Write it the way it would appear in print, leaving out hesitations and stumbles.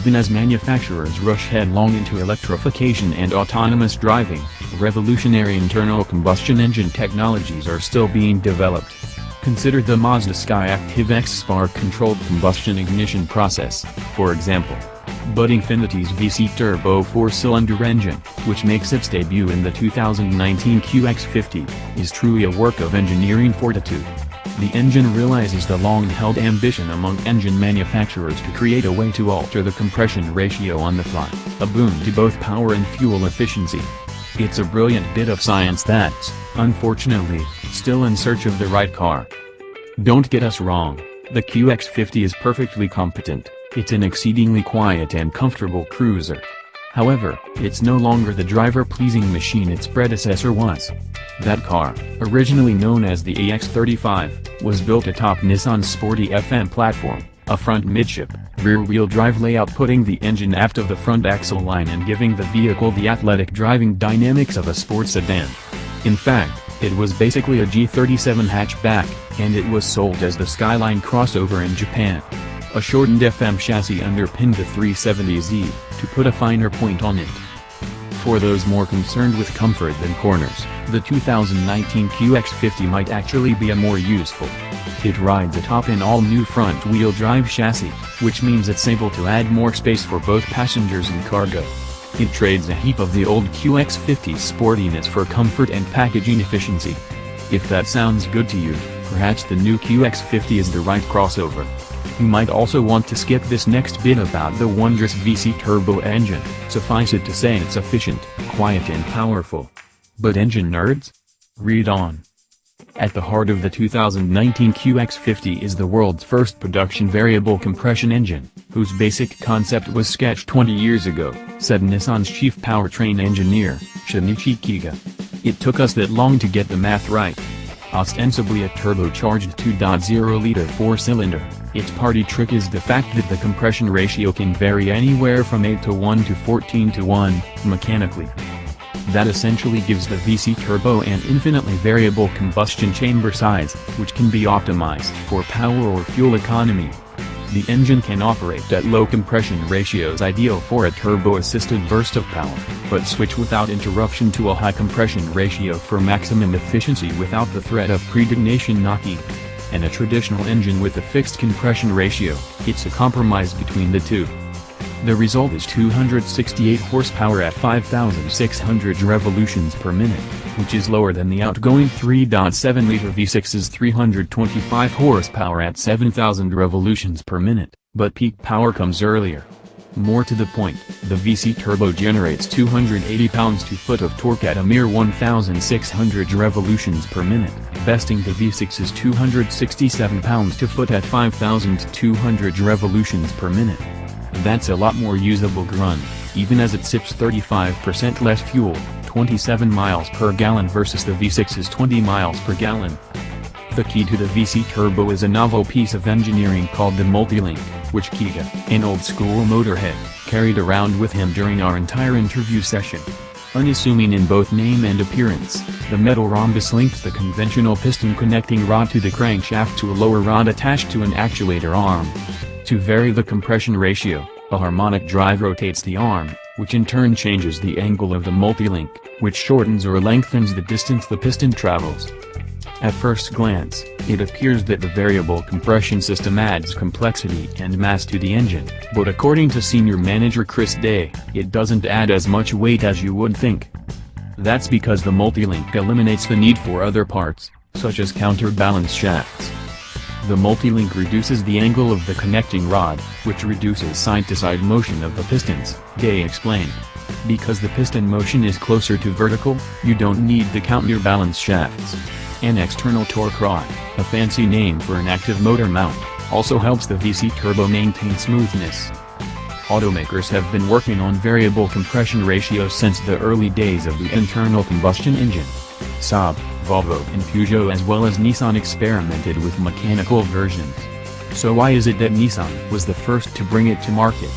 Even as manufacturers rush headlong into electrification and autonomous driving, revolutionary internal combustion engine technologies are still being developed. Consider the Mazda Skyactiv X spark-controlled combustion ignition process, for example. But Infiniti's VC turbo 4-cylinder engine, which makes its debut in the 2019 QX50, is truly a work of engineering fortitude. The engine realizes the long-held ambition among engine manufacturers to create a way to alter the compression ratio on the fly, a boon to both power and fuel efficiency. It's a brilliant bit of science that's, unfortunately, still in search of the right car. Don't get us wrong, the QX50 is perfectly competent, it's an exceedingly quiet and comfortable cruiser. However, it's no longer the driver-pleasing machine its predecessor was. That car, originally known as the EX35, was built atop Nissan's sporty FM platform, a front midship, rear-wheel drive layout putting the engine aft of the front axle line and giving the vehicle the athletic driving dynamics of a sports sedan. In fact, it was basically a G37 hatchback, and it was sold as the Skyline crossover in Japan. A shortened FM chassis underpinned the 370Z, to put a finer point on it. For those more concerned with comfort than corners, the 2019 QX50 might actually be a more useful. It rides atop an all-new front-wheel drive chassis, which means it's able to add more space for both passengers and cargo. It trades a heap of the old QX50's sportiness for comfort and packaging efficiency. If that sounds good to you, perhaps the new QX50 is the right crossover. You might also want to skip this next bit about the wondrous VC turbo engine, suffice it to say it's efficient, quiet and powerful. But engine nerds? Read on. At the heart of the 2019 QX50 is the world's first production variable compression engine, whose basic concept was sketched 20 years ago, said Nissan's chief powertrain engineer, Shinichi Kiga. It took us that long to get the math right. Ostensibly a turbocharged 2.0-liter 4-cylinder, its party trick is the fact that the compression ratio can vary anywhere from 8:1 to 14:1, mechanically. That essentially gives the VC turbo an infinitely variable combustion chamber size, which can be optimized for power or fuel economy. The engine can operate at low compression ratios ideal for a turbo-assisted burst of power, but switch without interruption to a high compression ratio for maximum efficiency without the threat of pre-detonation knocking. And a traditional engine with a fixed compression ratio, it's a compromise between the two. The result is 268 horsepower at 5,600 revolutions per minute, which is lower than the outgoing 3.7-liter V6's 325 horsepower at 7,000 revolutions per minute, but peak power comes earlier. More to the point, the VC turbo generates 280 pounds-to-foot of torque at a mere 1,600 revolutions per minute, besting the V6's 267 pounds-to-foot at 5,200 revolutions per minute. That's a lot more usable grunt, even as it sips 35% less fuel, 27 miles per gallon versus the V6's 20 miles per gallon. The key to the VC turbo is a novel piece of engineering called the multi-link, which Kiga, an old-school motorhead, carried around with him during our entire interview session. Unassuming in both name and appearance, the metal rhombus links the conventional piston connecting rod to the crankshaft to a lower rod attached to an actuator arm. To vary the compression ratio, a harmonic drive rotates the arm, which in turn changes the angle of the multi-link, which shortens or lengthens the distance the piston travels. At first glance, it appears that the variable compression system adds complexity and mass to the engine, but according to senior manager Chris Day, it doesn't add as much weight as you would think. That's because the multi-link eliminates the need for other parts, such as counterbalance shafts. The multi-link reduces the angle of the connecting rod, which reduces side-to-side motion of the pistons, Day explained. Because the piston motion is closer to vertical, you don't need the counterbalance shafts. An external torque rod, a fancy name for an active motor mount, also helps the VC turbo maintain smoothness. Automakers have been working on variable compression ratios since the early days of the internal combustion engine. Saab, Volvo and Peugeot as well as Nissan experimented with mechanical versions. So why is it that Nissan was the first to bring it to market?